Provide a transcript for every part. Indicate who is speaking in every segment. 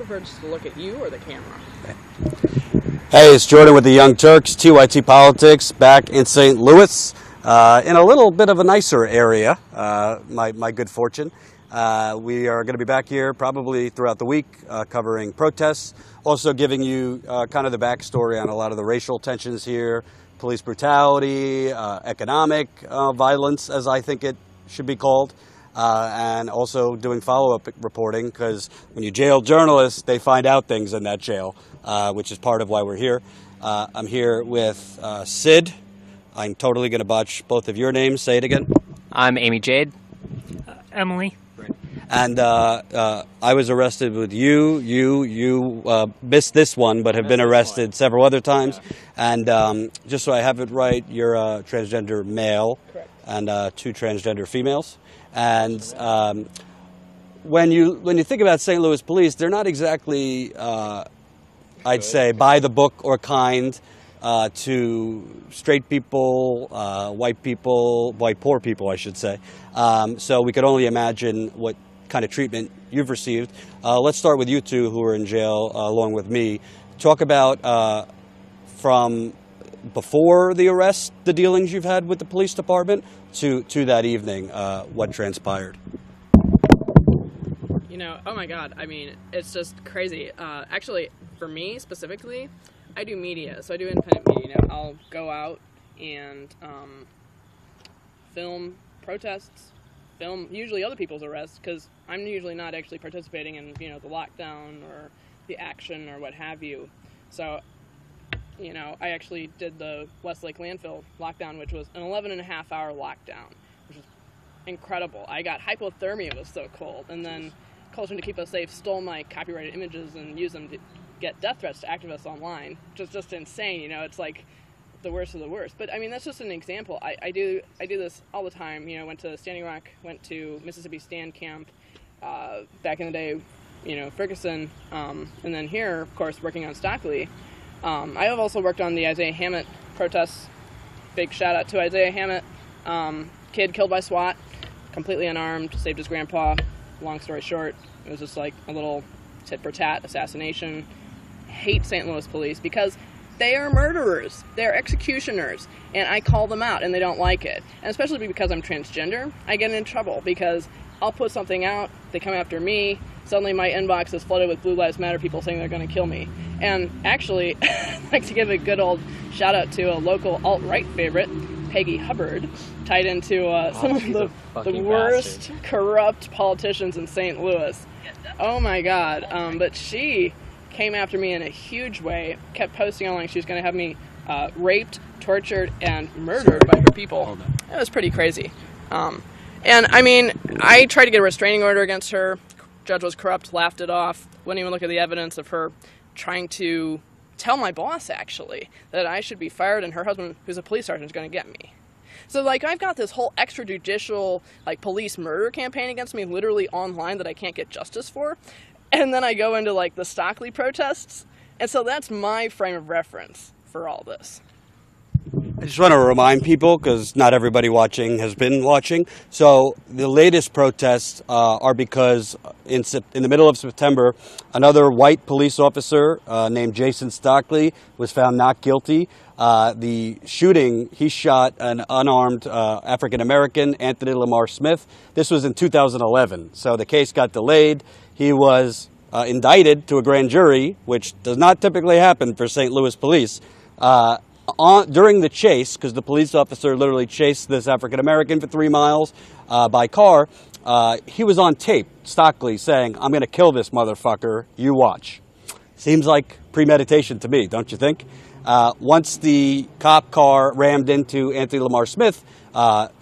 Speaker 1: prefer just to look at you or the camera?
Speaker 2: Hey, it's Jordan with the Young Turks, TYT Politics, back in St. Louis, in a little bit of a nicer area, my good fortune. We are going to be back here probably throughout the week covering protests, also giving you kind of the backstory on a lot of the racial tensions here, police brutality, economic violence, as I think it should be called, and also doing follow-up reporting, because when you jail journalists, they find out things in that jail, which is part of why we're here. I'm here with Sid. I'm totally going to botch both of your names. Say it again.
Speaker 3: I'm Amy Jade.
Speaker 4: Emily.
Speaker 2: And I was arrested with you. You missed this one, but have been arrested several other times. And just so I have it right, you're a transgender male.
Speaker 1: Correct.
Speaker 2: And 2 transgender females. And when you think about St. Louis police, they're not exactly, I'd say, by the book or kind to straight people, white poor people, I should say. So we could only imagine what kind of treatment you've received. Let's start with you two who are in jail along with me. Talk about from before the arrest, the dealings you've had with the police department, to that evening, what transpired.
Speaker 1: You know, oh my God, I mean, it's just crazy. Actually, for me specifically, I do media, so I do independent media. You know, I'll go out and film protests, film usually other people's arrests, because I'm usually not actually participating in, you know, the lockdown or the action or what have you. So, you know, I actually did the Westlake landfill lockdown, which was an 11.5-hour lockdown, which was incredible. I got hypothermia, it was so cold, and then Coalition to Keep Us Safe stole my copyrighted images and used them to get death threats to activists online, which is just insane. You know, it's like the worst of the worst. But I mean, that's just an example. I do this all the time. You know, went to Standing Rock, went to Mississippi Stand Camp back in the day, you know, Ferguson, and then here, of course, working on Stockley. I have also worked on the Isaiah Hammett protests. Big shout out to Isaiah Hammett. Kid killed by SWAT, completely unarmed, saved his grandpa. Long story short, it was just like a little tit for tat assassination. Hate St. Louis police because they are murderers. They're executioners. And I call them out and they don't like it. And especially because I'm transgender, I get in trouble because I'll put something out, they come after me, suddenly my inbox is flooded with Blue Lives Matter people saying they're going to kill me. And actually, I'd like to give a good old shout out to a local alt-right favorite, Peggy Hubbard, tied into some of the worst corrupt politicians in St. Louis. Oh my God. But she came after me in a huge way, kept posting online she was going to have me raped, tortured, and murdered by her people. It was pretty crazy. And I mean, I tried to get a restraining order against her. Judge was corrupt, laughed it off, wouldn't even look at the evidence of her trying to tell my boss, actually, that I should be fired and her husband, who's a police sergeant, is going to get me. So, like, I've got this whole extrajudicial, like, police murder campaign against me literally online that I can't get justice for. And then I go into, like, the Stockley protests. And so that's my frame of reference for all this.
Speaker 2: I just want to remind people, because not everybody watching has been watching. So the latest protests are because in the middle of September, another white police officer named Jason Stockley was found not guilty. The shooting, he shot an unarmed African-American, Anthony Lamar Smith. This was in 2011, so the case got delayed. He was indicted to a grand jury, which does not typically happen for St. Louis police. During the chase, because the police officer literally chased this African-American for 3 miles by car, he was on tape, Stockley, saying, "I'm going to kill this motherfucker, you watch." Seems like premeditation to me, don't you think? Once the cop car rammed into Anthony Lamar Smith,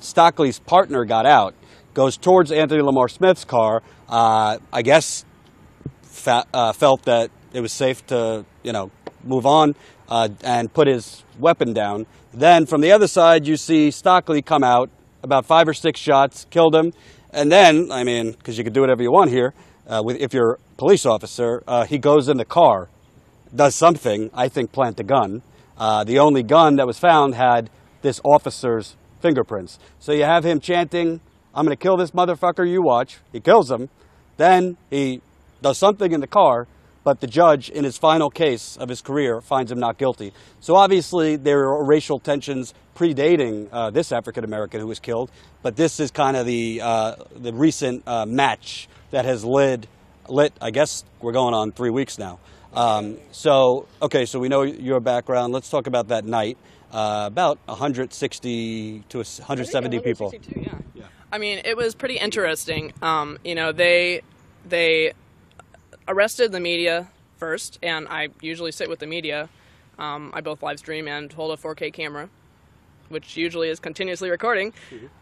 Speaker 2: Stockley's partner got out, goes towards Anthony Lamar Smith's car, I guess felt that it was safe to, move on and put his weapon down. Then from the other side, you see Stockley come out, about 5 or 6 shots, killed him. And then, I mean, because you can do whatever you want here, if you're a police officer, he goes in the car, does something, I think plant a gun. The only gun that was found had this officer's fingerprints. So you have him chanting, "I'm going to kill this motherfucker, you watch." He kills him. Then he does something in the car, but the judge, in his final case of his career, finds him not guilty. So obviously there are racial tensions predating this African-American who was killed, but this is kind of the recent match that has lit, I guess we're going on 3 weeks now. So we know your background. Let's talk about that night. About 160 to 170 people.
Speaker 1: Yeah. I mean, it was pretty interesting. You know, they arrested the media first, and I usually sit with the media. I both live stream and hold a 4K camera, which usually is continuously recording.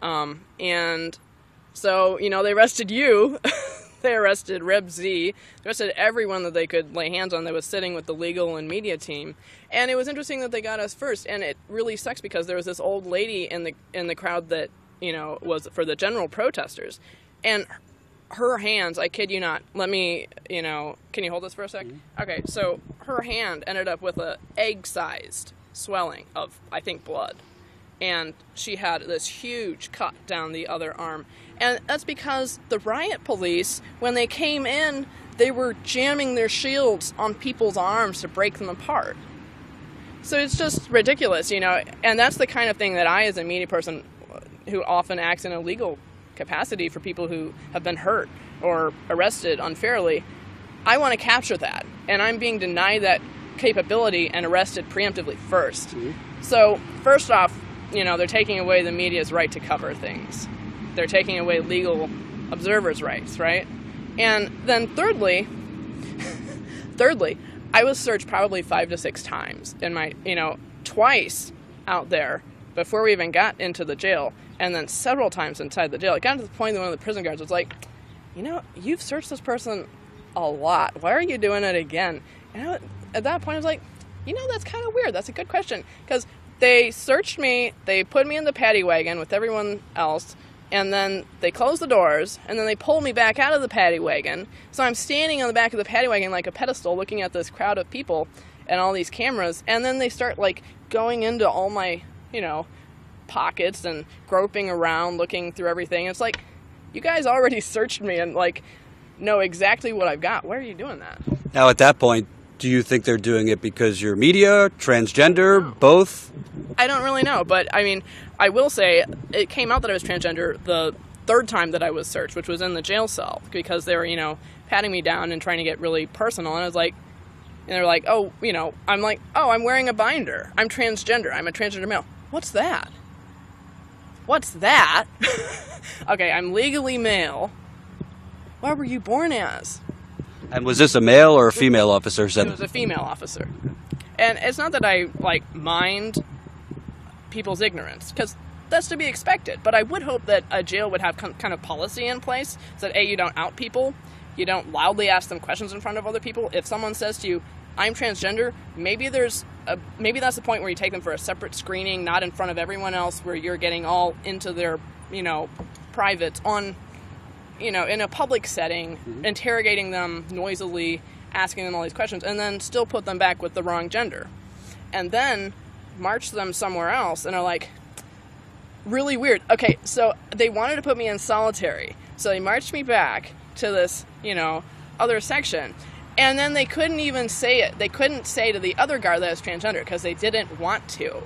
Speaker 1: Mm-hmm. And so, you know, they arrested you. They arrested Reb Z. They arrested everyone that they could lay hands on that was sitting with the legal and media team. And it was interesting that they got us first. And it really sucks because there was this old lady in the crowd that, you know, was for the general protesters. And her hands, I kid you not, let me, you know, can you hold this for a sec? Mm-hmm. Okay, so her hand ended up with a egg-sized swelling of, I think, blood. And she had this huge cut down the other arm. And that's because the riot police, when they came in, they were jamming their shields on people's arms to break them apart. So it's just ridiculous, you know, and that's the kind of thing that I, as a media person who often acts in a legal capacity for people who have been hurt or arrested unfairly, I want to capture that. And I'm being denied that capability and arrested preemptively first. Mm-hmm. So, first off, you know, they're taking away the media's right to cover things. They're taking away legal observers' rights, right? And then thirdly, I was searched probably 5 to 6 times in my, you know, twice out there before we even got into the jail, and then several times inside the jail. It got to the point that one of the prison guards was like, you know, you've searched this person a lot. Why are you doing it again? And at that point I was like, you know, that's kind of weird. That's a good question. Because they searched me, they put me in the paddy wagon with everyone else, and then they closed the doors, and then they pulled me back out of the paddy wagon. So I'm standing on the back of the paddy wagon like a pedestal looking at this crowd of people and all these cameras, and then they start, like, going into all my, you know, pockets and groping around, looking through everything. It's like, you guys already searched me and, like, know exactly what I've got. Why are you doing that?
Speaker 2: Now, at that point, do you think they're doing it because you're media, transgender, both?
Speaker 1: I don't really know, but I mean, I will say it came out that I was transgender the third time that I was searched, which was in the jail cell, because they were, you know, patting me down and trying to get really personal. And I was like, and they're like, oh, you know, I'm like, oh, I'm wearing a binder. I'm transgender. I'm a transgender male. What's that? What's that? Okay, I'm legally male. What were you born as?
Speaker 2: And was this a male or a female officer?
Speaker 1: It was a female officer. And it's not that I, like, mind people's ignorance, because that's to be expected. But I would hope that a jail would have kind of policy in place so that, A, you don't out people, you don't loudly ask them questions in front of other people. If someone says to you, I'm transgender, maybe that's the point where you take them for a separate screening, not in front of everyone else, where you're getting all into their, you know, privates on, you know, in a public setting, mm-hmm. interrogating them noisily, asking them all these questions, and then still put them back with the wrong gender. And then march them somewhere else and are like, really weird. Okay, so they wanted to put me in solitary. So they marched me back to this, you know, other section. And then they couldn't even say it. They couldn't say to the other guard that I was transgender because they didn't want to.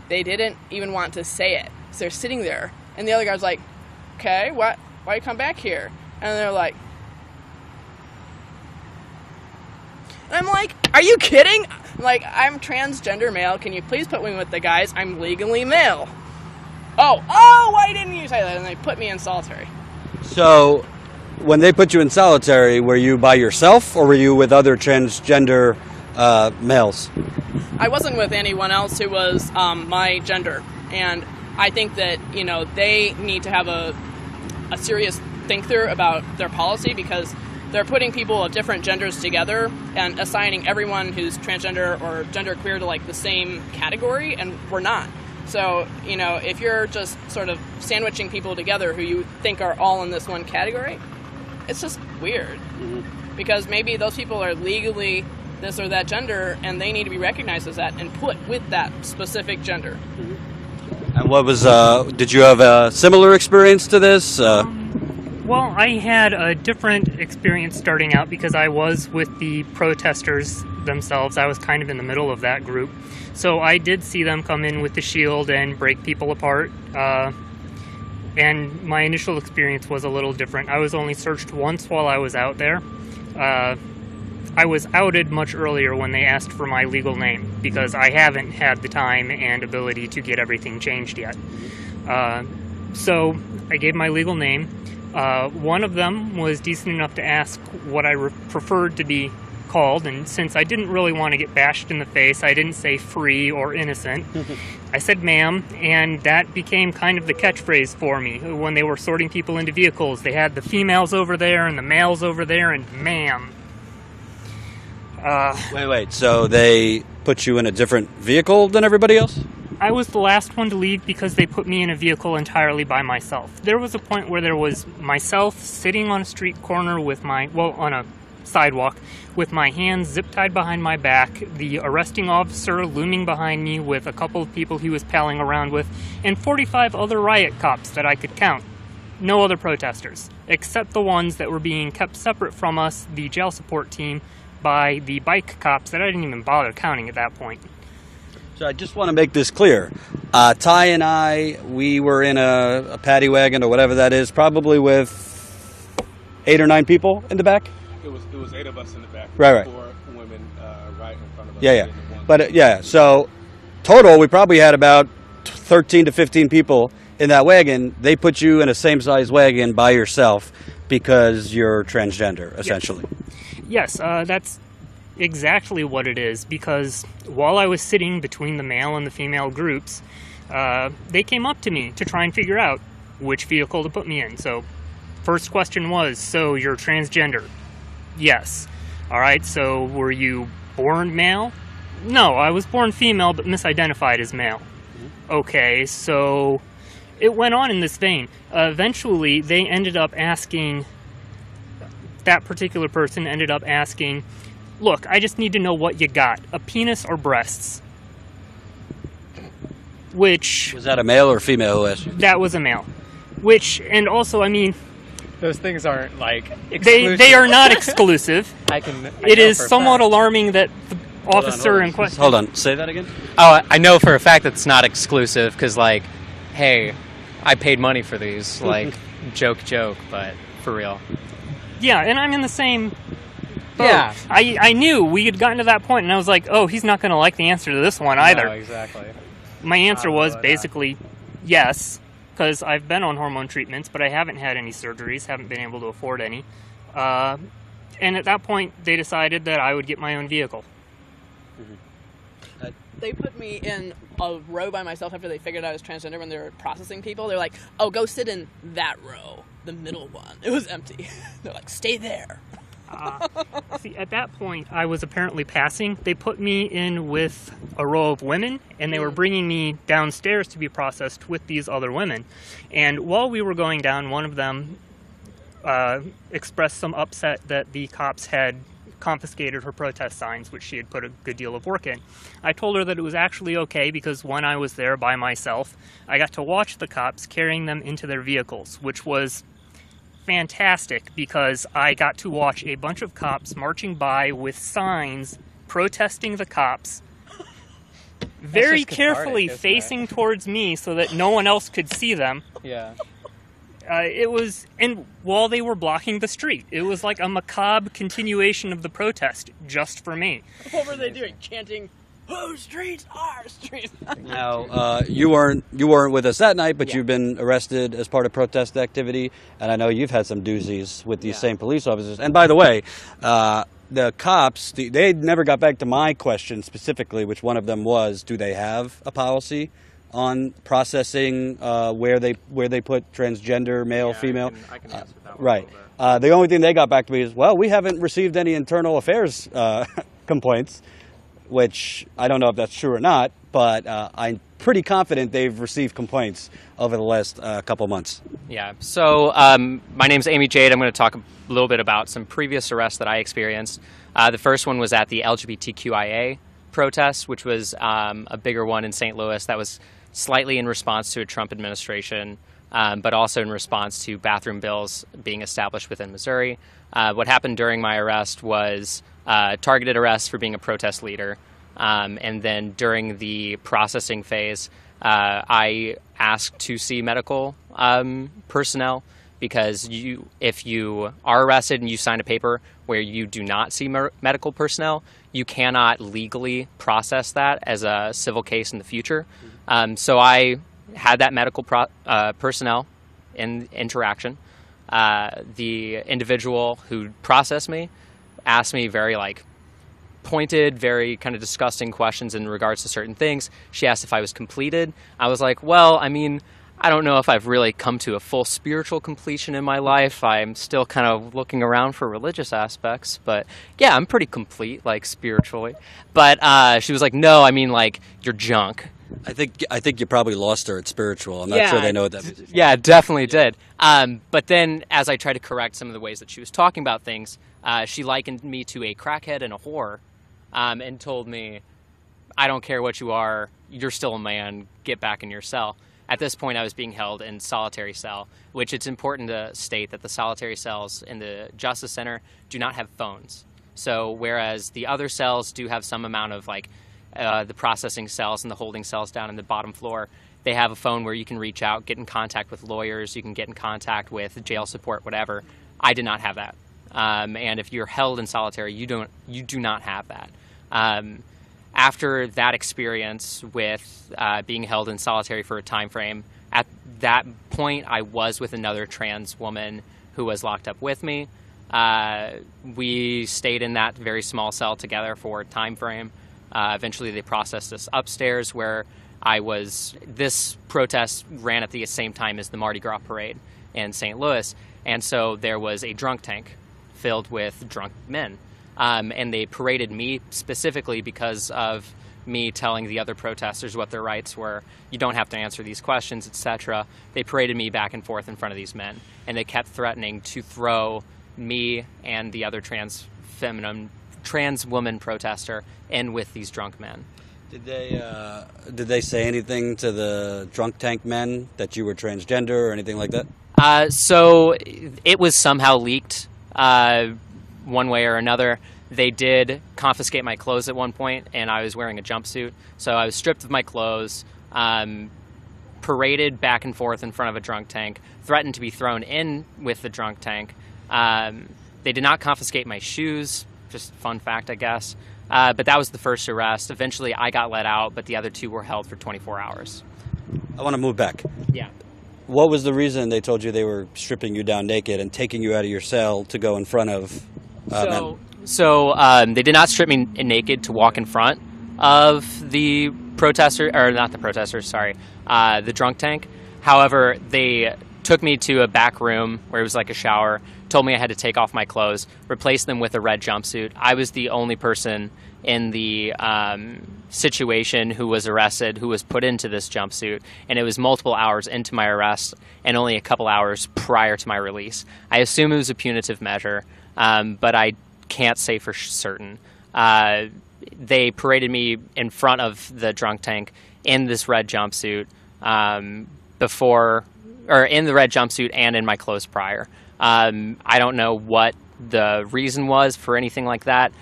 Speaker 1: They didn't even want to say it. So they're sitting there. And the other guard's like, okay, what? Why you come back here? And they're like... And I'm like, are you kidding? I'm like, I'm transgender male. Can you please put me with the guys? I'm legally male. Oh, why didn't you say that? And they put me in solitary.
Speaker 2: So, when they put you in solitary, were you by yourself or were you with other transgender males?
Speaker 1: I wasn't with anyone else who was my gender. And I think that, you know, they need to have a serious think through about their policy, because they're putting people of different genders together and assigning everyone who's transgender or genderqueer to, like, the same category, and we're not. So, you know, if you're just sort of sandwiching people together who you think are all in this one category, it's just weird. Mm-hmm. Because maybe those people are legally this or that gender, and they need to be recognized as that and put with that specific gender.
Speaker 2: Mm-hmm. And what was, did you have a similar experience to this?
Speaker 4: Well, I had a different experience starting out because I was with the protesters themselves. I was kind of in the middle of that group. So I did see them come in with the shield and break people apart. And my initial experience was a little different. I was only searched once while I was out there. I was outed much earlier when they asked for my legal name because I haven't had the time and ability to get everything changed yet. So I gave my legal name. One of them was decent enough to ask what I preferred to be called, and since I didn't really want to get bashed in the face, I didn't say free or innocent. I said ma'am, and that became kind of the catchphrase for me. When they were sorting people into vehicles, they had the females over there and the males over there, and ma'am.
Speaker 2: Wait. So they put you in a different vehicle than everybody else?
Speaker 4: I was the last one to leave because they put me in a vehicle entirely by myself. There was a point where there was myself sitting on a street corner with on a sidewalk with my hands zip-tied behind my back, the arresting officer looming behind me with a couple of people he was palling around with, and 45 other riot cops that I could count. No other protesters, except the ones that were being kept separate from us, the jail support team, by the bike cops that I didn't even bother counting at that point.
Speaker 2: So I just want to make this clear. Ty and I, we were in a paddy wagon or whatever that is, probably with 8 or 9 people in the back.
Speaker 3: It was 8 of us in the back.
Speaker 2: Right.
Speaker 3: 4 women right in front of us.
Speaker 2: Yeah. But so total, we probably had about 13 to 15 people in that wagon. They put you in a same-size wagon by yourself because you're transgender, essentially.
Speaker 4: Yes, that's exactly what it is, because while I was sitting between the male and the female groups, they came up to me to try and figure out which vehicle to put me in. So first question was, so you're transgender? Yes. All right, so were you born male? No, I was born female but misidentified as male. Okay, so it went on in this vein. Eventually, they ended up asking, that particular person ended up asking, look, I just need to know what you got, a penis or breasts? Which...
Speaker 2: Was that a male or female who asked you?
Speaker 4: That was a male. Which, and also, I mean...
Speaker 5: Those things aren't, like, exclusive.
Speaker 4: They are not exclusive. It is somewhat alarming that the officer in question...
Speaker 2: Hold on, say that again?
Speaker 5: Oh, I know for a fact that it's not exclusive, because, like, hey, I paid money for these, like, joke, but for real.
Speaker 4: Yeah, and I'm in the same boat.
Speaker 5: Yeah.
Speaker 4: I knew we had gotten to that point, and I was like, oh, he's not going to like the answer to this one either.
Speaker 5: No, exactly.
Speaker 4: My answer was basically yes, because I've been on hormone treatments, but I haven't had any surgeries, haven't been able to afford any. And at that point, they decided that I would get my own vehicle.
Speaker 1: They put me in a row by myself after they figured out I was transgender when they were processing people. They're like, oh, go sit in that row, the middle one. It was empty. They're like, stay there.
Speaker 4: See, at that point, I was apparently passing. They put me in with a row of women, and they were bringing me downstairs to be processed with these other women. And while we were going down, one of them expressed some upset that the cops had confiscated her protest signs, which she had put a good deal of work in. I told her that it was actually okay because when I was there by myself, I got to watch the cops carrying them into their vehicles, which was fantastic because I got to watch a bunch of cops marching by with signs protesting the cops, very carefully facing towards me so that no one else could see them.
Speaker 5: Yeah.
Speaker 4: It was, and while they were blocking the street, it was like a macabre continuation of the protest just for me.
Speaker 1: What were they doing? Chanting, "Whose streets are streets?"
Speaker 2: Now, you weren't with us that night, but you've been arrested as part of protest activity, and I know you've had some doozies with these same police officers. And by the way, the cops, they never got back to my question specifically, which one of them was, do they have a policy on processing where they put transgender, male, female?
Speaker 5: I can answer that one.
Speaker 2: Right. The only thing they got back to me is, well, we haven't received any internal affairs complaints, which I don't know if that's true or not, but I'm pretty confident they've received complaints over the last couple months.
Speaker 5: Yeah. So my name's Amy Jade. I'm going to talk a little bit about some previous arrests that I experienced. The first one was at the LGBTQIA protest, which was a bigger one in St. Louis. That was slightly in response to a Trump administration but also in response to bathroom bills being established within Missouri. What happened during my arrest was targeted arrest for being a protest leader. And then during the processing phase, I asked to see medical personnel, because if you are arrested and you sign a paper where you do not see medical personnel, you cannot legally process that as a civil case in the future. So I had that medical personnel in interaction. The individual who processed me asked me very pointed, very kind of disgusting questions in regards to certain things. She asked if I was completed. I was like, well, I mean, I don't know if I've really come to a full spiritual completion in my life. I'm still kind of looking around for religious aspects, but yeah, I'm pretty complete, spiritually. But she was like, no, I mean, you're junk.
Speaker 2: I think you probably lost her at spiritual. I'm not sure they know what that means.
Speaker 5: Yeah, definitely did. But then as I tried to correct some of the ways that she was talking about things, she likened me to a crackhead and a whore, and told me, I don't care what you are, you're still a man, get back in your cell. At this point, I was being held in solitary cell, which it's important to state that the solitary cells in the Justice Center do not have phones. So whereas the other cells do have some amount of the processing cells and the holding cells down in the bottom floor, they have a phone where you can reach out, get in contact with lawyers, you can get in contact with jail support, whatever. I did not have that. And if you're held in solitary, you do not have that. After that experience with being held in solitary for a time frame, at that point I was with another trans woman who was locked up with me. We stayed in that very small cell together for a time frame. Eventually they processed us upstairs, where this protest ran at the same time as the Mardi Gras parade in St. Louis, and so there was a drunk tank filled with drunk men. And they paraded me specifically because of me telling the other protesters what their rights were. You don't have to answer these questions, etc. They paraded me back and forth in front of these men, and they kept threatening to throw me and the other trans woman protester in with these drunk men.
Speaker 2: Did they say anything to the drunk tank men that you were transgender or anything like that?
Speaker 5: So it was somehow leaked. One way or another. They did confiscate my clothes at one point, and I was wearing a jumpsuit. So I was stripped of my clothes, paraded back and forth in front of a drunk tank, threatened to be thrown in with the drunk tank. They did not confiscate my shoes, just fun fact, I guess. But that was the first arrest. Eventually I got let out, but the other two were held for 24 hours.
Speaker 2: I want to move back.
Speaker 5: Yeah.
Speaker 2: What was the reason they told you they were stripping you down naked and taking you out of your cell to go in front of men?
Speaker 5: So they did not strip me naked to walk in front of the protester, or not the protesters, sorry, the drunk tank. However, they took me to a back room where it was like a shower, told me I had to take off my clothes, replace them with a red jumpsuit. I was the only person in the situation who was arrested who was put into this jumpsuit, and it was multiple hours into my arrest and only a couple hours prior to my release. I assume it was a punitive measure, but I can't say for certain. They paraded me in front of the drunk tank in this red jumpsuit in the red jumpsuit and in my clothes prior. I don't know what the reason was for anything like that.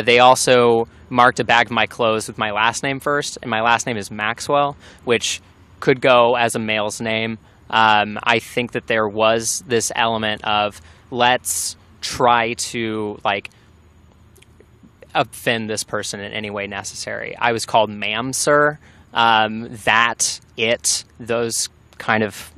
Speaker 5: They also marked a bag of my clothes with my last name first, and my last name is Maxwell, which could go as a male's name. I think that there was this element of, let's try to offend this person in any way necessary. I was called ma'am, sir, that, it, those kind of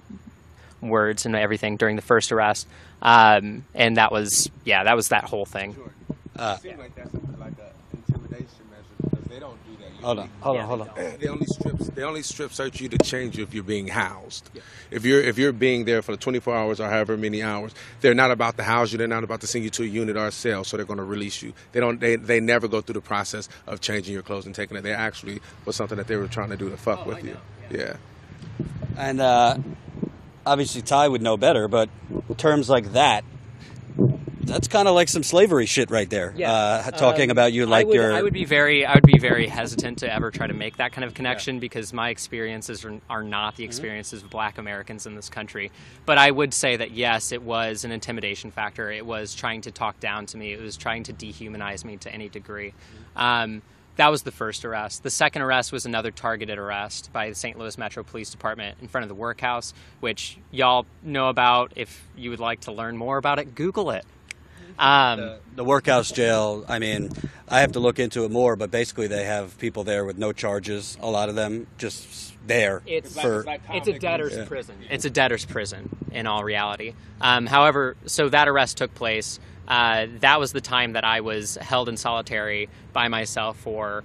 Speaker 5: words and everything during the first arrest. And that was that whole thing.
Speaker 3: Sure. It seems like that's like an intimidation measure, because they don't do that.
Speaker 2: Hold on.
Speaker 3: They only strip search you to change you if you're being housed. Yeah. If you're being there for the 24 hours or however many hours, they're not about to house you. They're not about to send you to a unit or a cell, so they're going to release you. They never go through the process of changing your clothes and taking it. They actually was something that they were trying to do to fuck with you. Yeah.
Speaker 2: And obviously Ty would know better, but terms like that, That's kind of like some slavery shit right there.
Speaker 5: Yeah.
Speaker 2: Talking about you like
Speaker 5: I would be very hesitant to ever try to make that kind of connection because my experiences are not the experiences of Black Americans in this country. But I would say that yes, it was an intimidation factor. It was trying to talk down to me. It was trying to dehumanize me to any degree. That was the first arrest. The second arrest was another targeted arrest by the St. Louis Metro Police Department in front of the workhouse, which y'all know about. If you would like to learn more about it, Google it.
Speaker 2: The workhouse jail, I mean, I have to look into it more, but basically they have people there with no charges, a lot of them just there.
Speaker 5: It's a debtor's prison. It's a debtor's prison in all reality. However, so that arrest took place. That was the time that I was held in solitary by myself for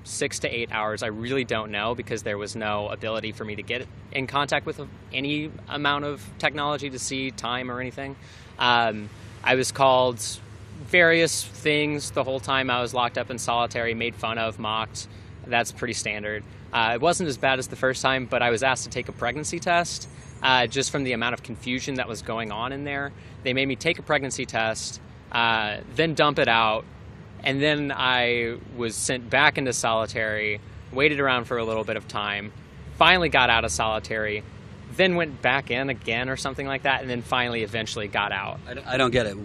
Speaker 5: 6 to 8 hours. I really don't know because there was no ability for me to get in contact with any amount of technology to see time or anything. I was called various things the whole time I was locked up in solitary, made fun of, mocked. That's pretty standard. It wasn't as bad as the first time, but I was asked to take a pregnancy test just from the amount of confusion that was going on in there. They made me take a pregnancy test, then dump it out, and then I was sent back into solitary, waited around for a little bit of time, finally got out of solitary, then went back in again or something like that, and then finally eventually got out.
Speaker 2: I don't get it.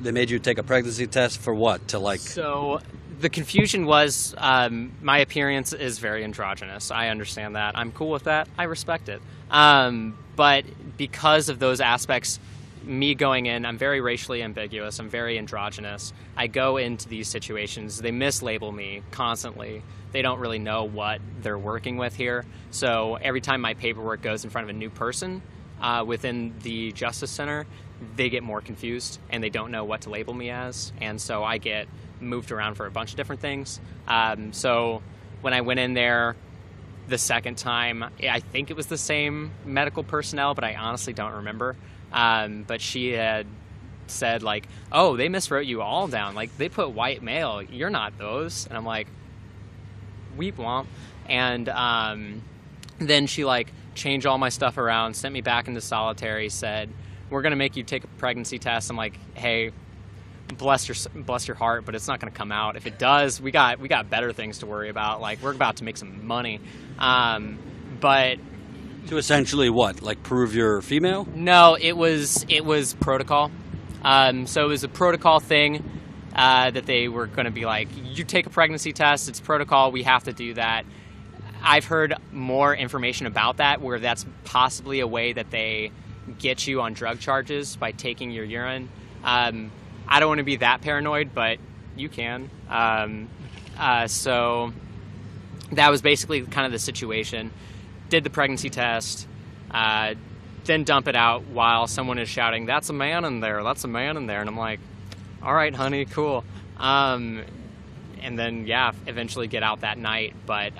Speaker 2: They made you take a pregnancy test for what? To like...
Speaker 5: So the confusion was my appearance is very androgynous. I understand that. I'm cool with that. I respect it. But because of those aspects, me going in, I'm very racially ambiguous. I'm very androgynous. I go into these situations. They mislabel me constantly. They don't really know what they're working with here. So every time my paperwork goes in front of a new person within the Justice Center, they get more confused and they don't know what to label me as. And so I get moved around for a bunch of different things. So when I went in there the second time, I think it was the same medical personnel, but I honestly don't remember. But she had said like, oh, they miswrote you all down. Like they put white male. You're not those. And I'm like, weep womp. And then she like changed all my stuff around, sent me back into solitary, said, we're going to make you take a pregnancy test. I'm like, hey, bless your heart, but it's not going to come out. If it does, we got better things to worry about. Like we're about to make some money. But
Speaker 2: to essentially what? Like prove you're female?
Speaker 5: No, it was protocol. So it was a protocol thing that they were going to be like, you take a pregnancy test, it's protocol, we have to do that. I've heard more information about that, where that's possibly a way that they get you on drug charges by taking your urine. I don't want to be that paranoid, but you can. So that was basically kind of the situation. Did the pregnancy test, then dump it out while someone is shouting, that's a man in there, that's a man in there. And I'm like, all right, honey, cool. And then, yeah, eventually get out that night, but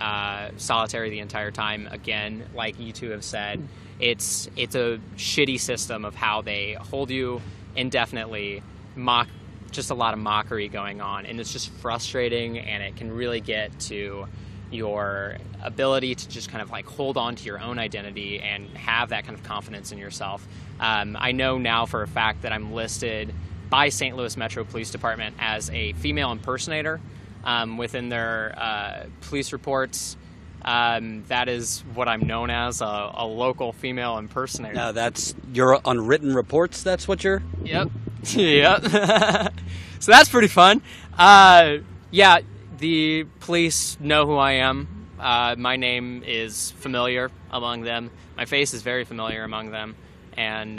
Speaker 5: solitary the entire time. Again, like you two have said, it's a shitty system of how they hold you indefinitely, just a lot of mockery going on, and it's just frustrating, and it can really get to your ability to just kind of like hold on to your own identity and have that kind of confidence in yourself. I know now for a fact that I'm listed by St. Louis Metro Police Department as a female impersonator within their police reports. That is what I'm known as, a local female impersonator.
Speaker 2: Now that's your unwritten reports, that's what you're...
Speaker 5: Yep. Yep. So that's pretty fun. Yeah, the police know who I am. My name is familiar among them. My face is very familiar among them. And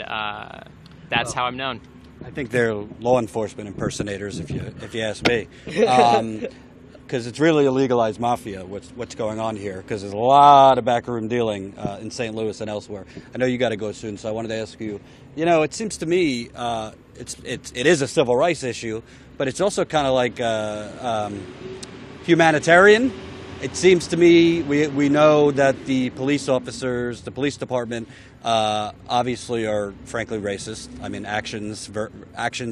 Speaker 5: that's how I'm known.
Speaker 2: I think they're law enforcement impersonators, if you ask me. Because it's really a legalized mafia, what's going on here, because there's a lot of backroom dealing in St. Louis and elsewhere. I know you got to go soon, so I wanted to ask you, it seems to me it is a civil rights issue, but it's also kind of like humanitarian. It seems to me we know that the police officers, the police department, obviously are frankly racist. I mean, actions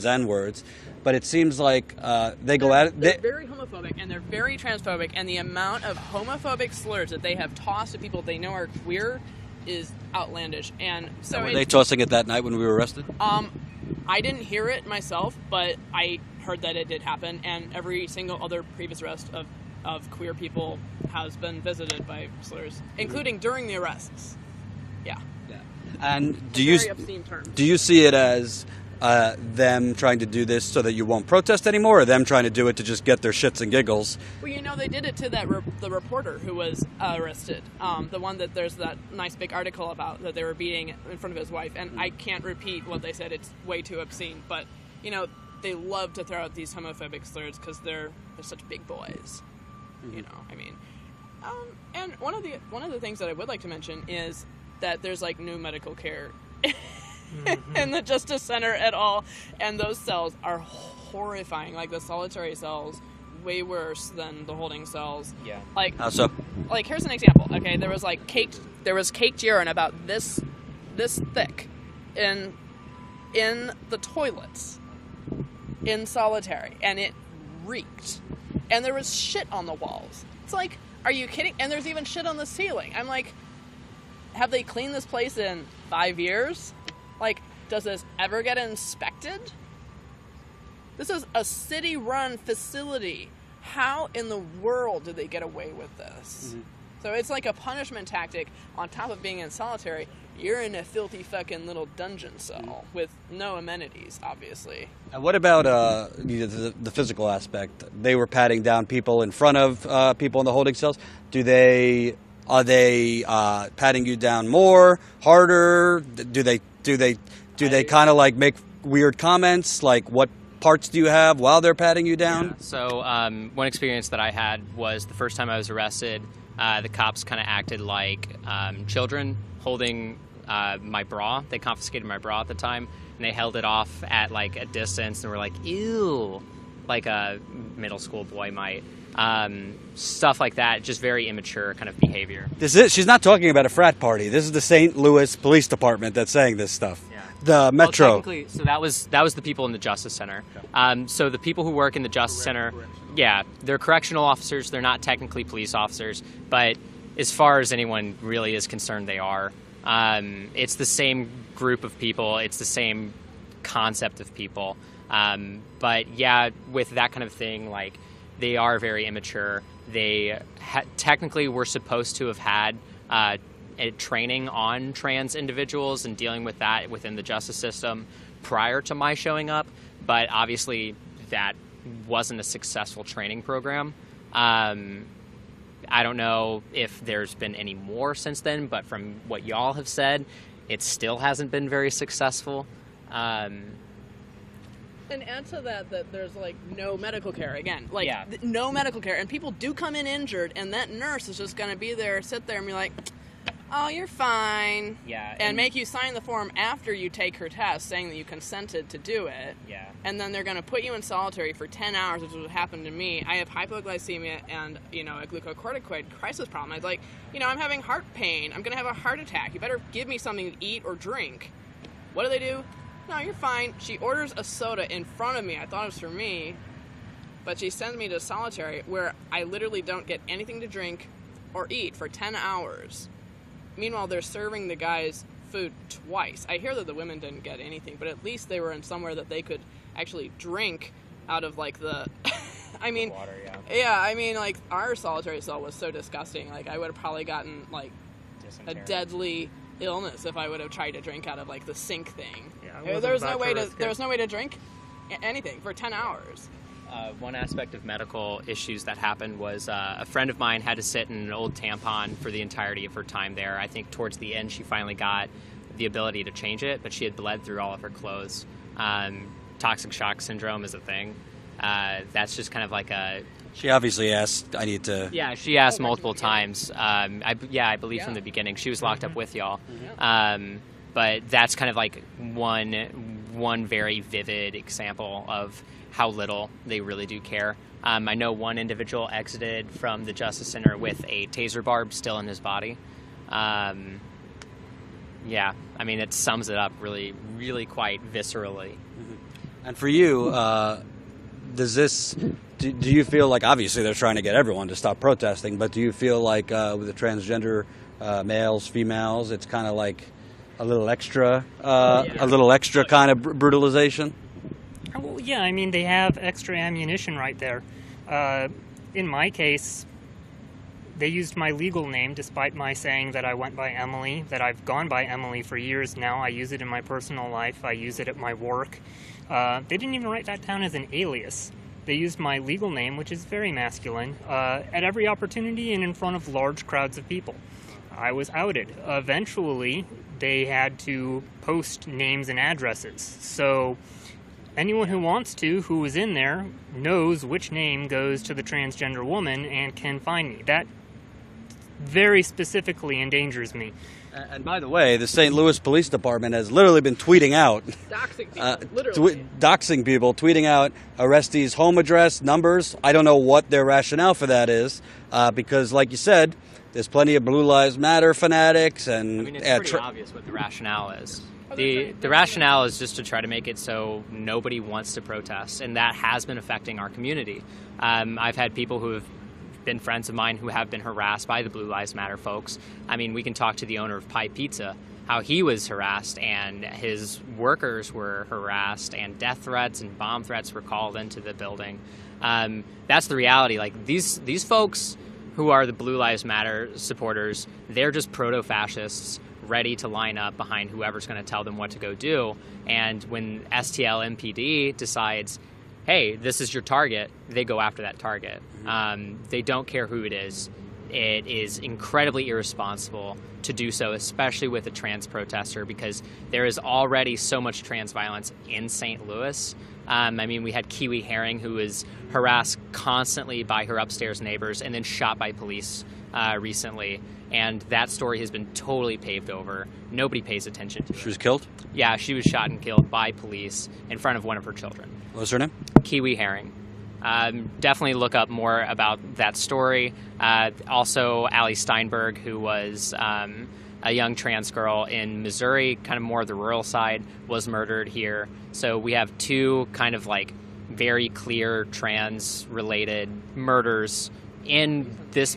Speaker 2: and words. But it seems like they go at it.
Speaker 1: They're very homophobic and they're very transphobic, and the amount of homophobic slurs that they have tossed at people they know are queer is outlandish. And so
Speaker 2: Were they tossing it that night when we were arrested?
Speaker 1: I didn't hear it myself, but I heard that it did happen, and every single other previous arrest of queer people has been visited by slurs, including during the arrests. Yeah.
Speaker 2: And
Speaker 1: Very obscene term.
Speaker 2: do you see it as them trying to do this so that you won't protest anymore, or them trying to do it to just get their shits and giggles?
Speaker 1: Well, you know, they did it to that the reporter who was arrested. The one that there's that nice big article about that they were beating in front of his wife. And I can't repeat what they said. It's way too obscene. But, you know, they love to throw out these homophobic slurs because they're such big boys. You know, I mean. And one of the things that I would like to mention is that there's, like, no medical care in the Justice Center at all. And those cells are horrifying. Like, the solitary cells, way worse than the holding cells.
Speaker 5: Yeah.
Speaker 1: Like,
Speaker 2: How so?
Speaker 1: Like, here's an example. Okay, there was caked urine about this thick in the toilets in solitary, and it reeked. And there was shit on the walls. It's like, are you kidding? And there's even shit on the ceiling. I'm like, have they cleaned this place in 5 years? Like, does this ever get inspected? This is a city-run facility. How in the world did they get away with this? Mm-hmm. So it's like a punishment tactic. On top of being in solitary, you're in a filthy fucking little dungeon cell with no amenities, obviously.
Speaker 2: And what about the physical aspect? They were patting down people in front of people in the holding cells. Are they patting you down more, harder? Do they kind of like make weird comments? Like, what parts do you have while they're patting you down?
Speaker 5: Yeah. So one experience that I had was the first time I was arrested, the cops kind of acted like children holding my bra. They confiscated my bra at the time, and they held it off at like a distance and were like, ew, like a middle school boy might. Stuff like that, just very immature kind of behavior.
Speaker 2: She's not talking about a frat party. This is the St. Louis Police Department that's saying this stuff.
Speaker 5: Yeah.
Speaker 2: The Metro.
Speaker 5: Well, technically, so that was the people in the Justice Center. So the people who work in the Justice Center, yeah, they're correctional officers. They're not technically police officers, but as far as anyone really is concerned, they are. It's the same group of people. It's the same concept of people. But yeah, with that kind of thing, like, they are very immature. They technically were supposed to have had a training on trans individuals and dealing with that within the justice system prior to my showing up, but obviously that wasn't a successful training program. I don't know if there's been any more since then, but from what y'all have said, it still hasn't been very successful.
Speaker 1: And add to that there's, like, no medical care. Again, like,
Speaker 5: yeah.
Speaker 1: No medical care. And people do come in injured, and that nurse is just going to be there, sit there, and be like, oh, you're fine.
Speaker 5: Yeah.
Speaker 1: And make you sign the form after you take her test saying that you consented to do it.
Speaker 5: Yeah.
Speaker 1: And then they're going to put you in solitary for 10 hours, which is what happened to me. I have hypoglycemia and, you know, a glucocorticoid crisis problem. I was like, you know, I'm having heart pain. I'm going to have a heart attack. You better give me something to eat or drink. What do? No, you're fine. She orders a soda in front of me. I thought it was for me. But she sends me to solitary where I literally don't get anything to drink or eat for 10 hours. Meanwhile, they're serving the guys food twice. I hear that the women didn't get anything, but at least they were in somewhere that they could actually drink out of, like, the... I mean...
Speaker 5: Water, yeah.
Speaker 1: Yeah, I mean, like, our solitary cell was so disgusting. Like, I would have probably gotten, like, a deadly illness if I would have tried to drink out of, like, the sink thing.
Speaker 4: Yeah,
Speaker 1: there was no way to drink anything for 10 hours.
Speaker 5: One aspect of medical issues that happened was a friend of mine had to sit in an old tampon for the entirety of her time there. I think towards the end she finally got the ability to change it, but she had bled through all of her clothes. Toxic shock syndrome is a thing. That's just kind of like a...
Speaker 2: She obviously asked, I need to...
Speaker 5: Yeah, she asked multiple times. I believe from the beginning. She was locked up with y'all. But that's kind of like one very vivid example of how little they really do care. I know one individual exited from the Justice Center with a taser barb still in his body. Yeah, I mean, it sums it up really, really quite viscerally.
Speaker 2: And for you, do you feel like, obviously they're trying to get everyone to stop protesting, but do you feel like with the transgender males, females. It's kind of like a little extra kind of brutalization.
Speaker 4: Well, yeah, I mean, they have extra ammunition right there. In my case, they used my legal name despite my saying that I went by Emily, that I've gone by Emily for years now. I use it in my personal life. I use it at my work. They didn't even write that down as an alias. They used my legal name, which is very masculine, at every opportunity and in front of large crowds of people. I was outed. Eventually, they had to post names and addresses. So anyone who wants to, who was in there, knows which name goes to the transgender woman and can find me. That very specifically endangers me.
Speaker 2: And by the way, the St. Louis Police Department has literally been tweeting out,
Speaker 1: Doxing people, literally.
Speaker 2: Doxing people, tweeting out arrestees' home address, numbers. I don't know what their rationale for that is, because like you said, there's plenty of Blue Lives Matter fanatics. And
Speaker 5: I mean, it's pretty obvious what the rationale is. The rationale is just to try to make it so nobody wants to protest, and that has been affecting our community. I've had people who have been friends of mine who have been harassed by the Blue Lives Matter folks. I mean, we can talk to the owner of Pie Pizza, how he was harassed and his workers were harassed and death threats and bomb threats were called into the building. That's the reality. Like, these folks who are the Blue Lives Matter supporters, they're just proto-fascists ready to line up behind whoever's going to tell them what to go do. And when STL MPD decides, hey, this is your target, they go after that target. They don't care who it is. It is incredibly irresponsible to do so, especially with a trans protester, because there is already so much trans violence in St. Louis. I mean, we had Kiwi Herring, who was harassed constantly by her upstairs neighbors and then shot by police recently. And that story has been totally paved over. Nobody pays attention to it.
Speaker 2: She was killed?
Speaker 5: Yeah, she was shot and killed by police in front of one of her children.
Speaker 2: What was her name?
Speaker 5: Kiwi Herring. Definitely look up more about that story. Also, Allie Steinberg, who was a young trans girl in Missouri, kind of more the rural side, was murdered here. So we have two kind of like very clear trans-related murders in this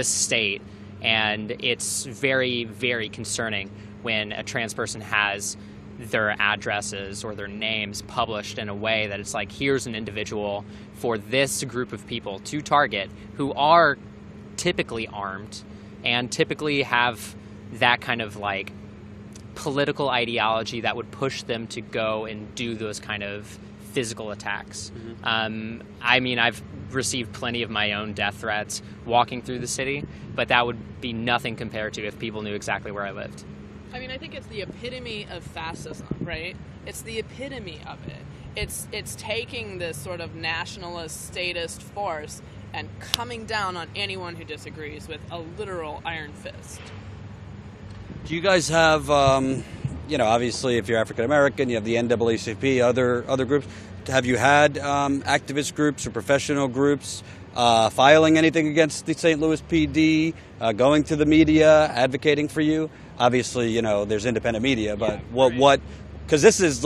Speaker 5: state. And it's very, very concerning when a trans person has their addresses or their names published in a way that it's like, here's an individual for this group of people to target who are typically armed and typically have that kind of like political ideology that would push them to go and do those kind of physical attacks. I mean, I've received plenty of my own death threats walking through the city, but that would be nothing compared to if people knew exactly where I lived.
Speaker 1: I mean, I think it's the epitome of fascism, right? It's the epitome of it. It's taking this sort of nationalist, statist force and coming down on anyone who disagrees with a literal iron fist.
Speaker 2: Do you guys have, obviously if you're African American, you have the NAACP, other groups. Have you had activist groups or professional groups filing anything against the St. Louis PD, going to the media, advocating for you? Obviously, there's independent media, but what? Because this is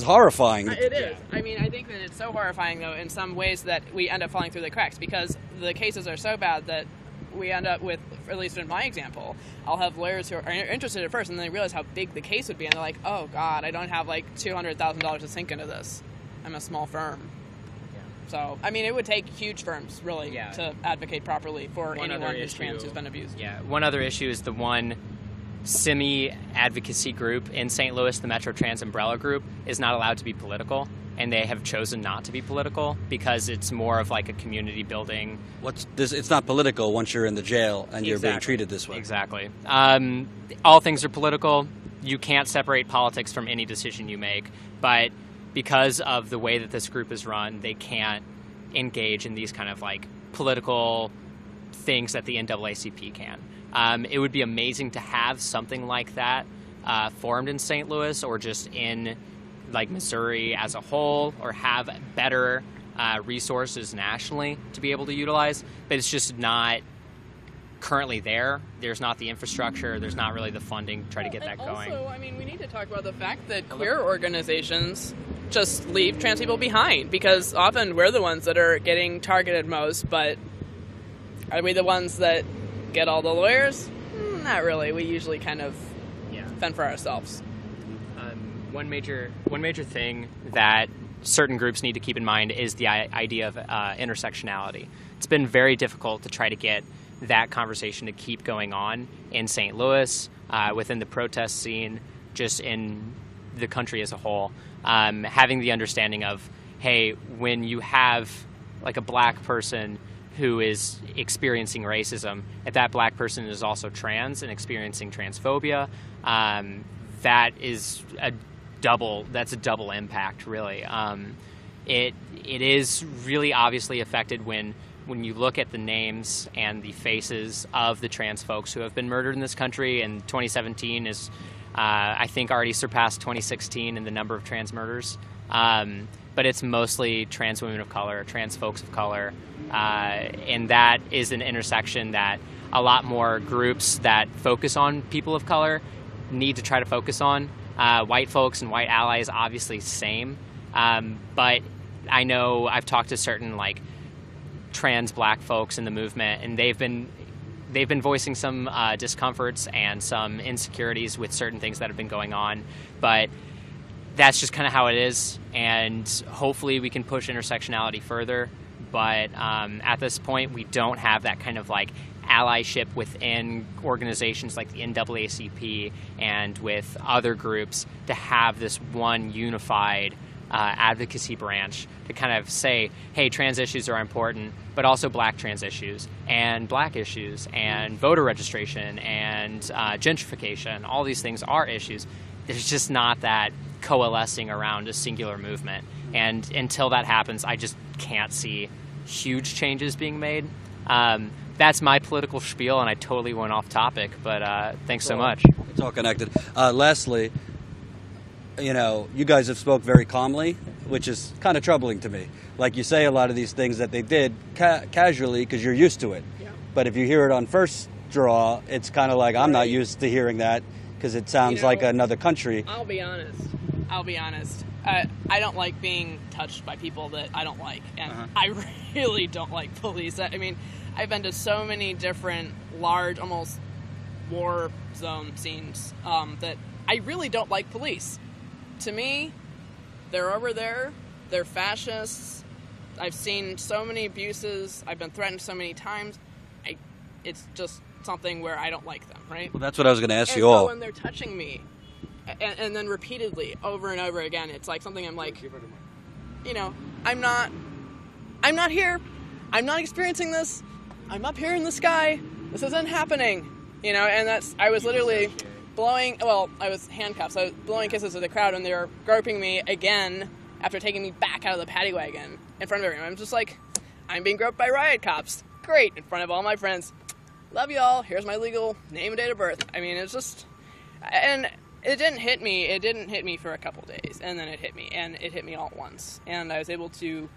Speaker 2: horrifying.
Speaker 1: It is. I mean, I think that it's so horrifying, though, in some ways that we end up falling through the cracks because the cases are so bad that we end up with, at least in my example, I'll have lawyers who are interested at first and then they realize how big the case would be and they're like, oh, God, I don't have like $200,000 to sink into this. I'm a small firm. So, I mean, it would take huge firms, really, to advocate properly for anyone who's trans who's been abused.
Speaker 5: Yeah, one other issue is the one semi-advocacy group in St. Louis, the Metro Trans Umbrella Group, is not allowed to be political, and they have chosen not to be political because it's more of like a community building.
Speaker 2: It's not political once you're in the jail and you're being treated this way.
Speaker 5: Exactly. All things are political. You can't separate politics from any decision you make, but because of the way that this group is run, they can't engage in these kind of like political things that the NAACP can. It would be amazing to have something like that formed in St. Louis or just in like Missouri as a whole, or have better resources nationally to be able to utilize, but it's just not currently there. There's not the infrastructure, there's not really the funding to try to get that going.
Speaker 1: Also, I mean, we need to talk about the fact that queer organizations just leave trans people behind, because often we're the ones that are getting targeted most, but are we the ones that get all the lawyers? Not really. We usually kind of fend for ourselves.
Speaker 5: One major thing that certain groups need to keep in mind is the idea of intersectionality. It's been very difficult to try to get that conversation to keep going on in St. Louis, within the protest scene, just in the country as a whole. Having the understanding of, hey, when you have like a black person who is experiencing racism, if that black person is also trans and experiencing transphobia, that's a double impact, really. It is really obviously affected when you look at the names and the faces of the trans folks who have been murdered in this country. And 2017 is, I think, already surpassed 2016 in the number of trans murders. But it's mostly trans women of color, trans folks of color, and that is an intersection that a lot more groups that focus on people of color need to try to focus on. White folks and white allies, obviously, same. But I know I've talked to certain like trans black folks in the movement, and they've been voicing some discomforts and some insecurities with certain things that have been going on. But that's just kind of how it is, and hopefully we can push intersectionality further. But at this point, we don't have that kind of like allyship within organizations like the NAACP and with other groups to have this one unified advocacy branch to kind of say, hey, trans issues are important, but also black trans issues and black issues and voter registration and gentrification. All these things are issues. There's just not that coalescing around a singular movement. And until that happens, I just can't see huge changes being made. That's my political spiel, and I totally went off topic, but thanks so much.
Speaker 2: It's all connected. Lastly, you guys have spoke very calmly, which is kind of troubling to me. Like you say a lot of these things that they did casually because you're used to it. Yeah. But if you hear it on first draw, it's kind of like, I'm not used to hearing that because it sounds like another country.
Speaker 1: I'll be honest. I don't like being touched by people that I don't like. And I really don't like police. I mean, I've been to so many different large, almost war zone scenes that I really don't like police. To me, they're over there. They're fascists. I've seen so many abuses. I've been threatened so many times. It's just something where I don't like them, right?
Speaker 2: Well, that's what I was going to ask you
Speaker 1: so
Speaker 2: all.
Speaker 1: When they're touching me, and then repeatedly, over and over again, it's like something I'm like, I'm not here. I'm not experiencing this. I'm up here in the sky. This isn't happening. And I was literally I was handcuffed, so I was blowing kisses to the crowd, and they were groping me again after taking me back out of the paddy wagon in front of everyone. I'm just like, I'm being groped by riot cops. Great, in front of all my friends. Love y'all. Here's my legal name and date of birth. I mean, it's just, and it didn't hit me. It didn't hit me for a couple days, and then it hit me, and it hit me all at once. And I was able to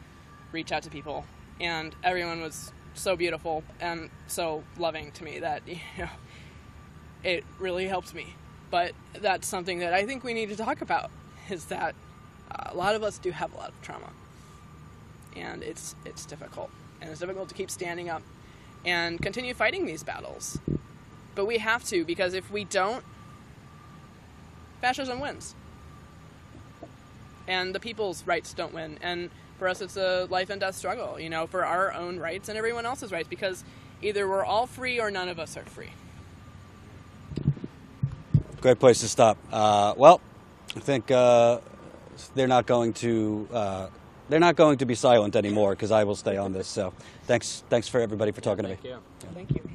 Speaker 1: reach out to people, and everyone was so beautiful and so loving to me that, it really helped me. But that's something that I think we need to talk about, is that a lot of us do have a lot of trauma. And it's difficult. And it's difficult to keep standing up and continue fighting these battles. But we have to, because if we don't, fascism wins. And the people's rights don't win. And for us, it's a life and death struggle, for our own rights and everyone else's rights, because either we're all free or none of us are free.
Speaker 2: Great place to stop. Well, I think they're not going to be silent anymore, because I will stay on this. So thanks for everybody for talking to me.
Speaker 1: Thank you.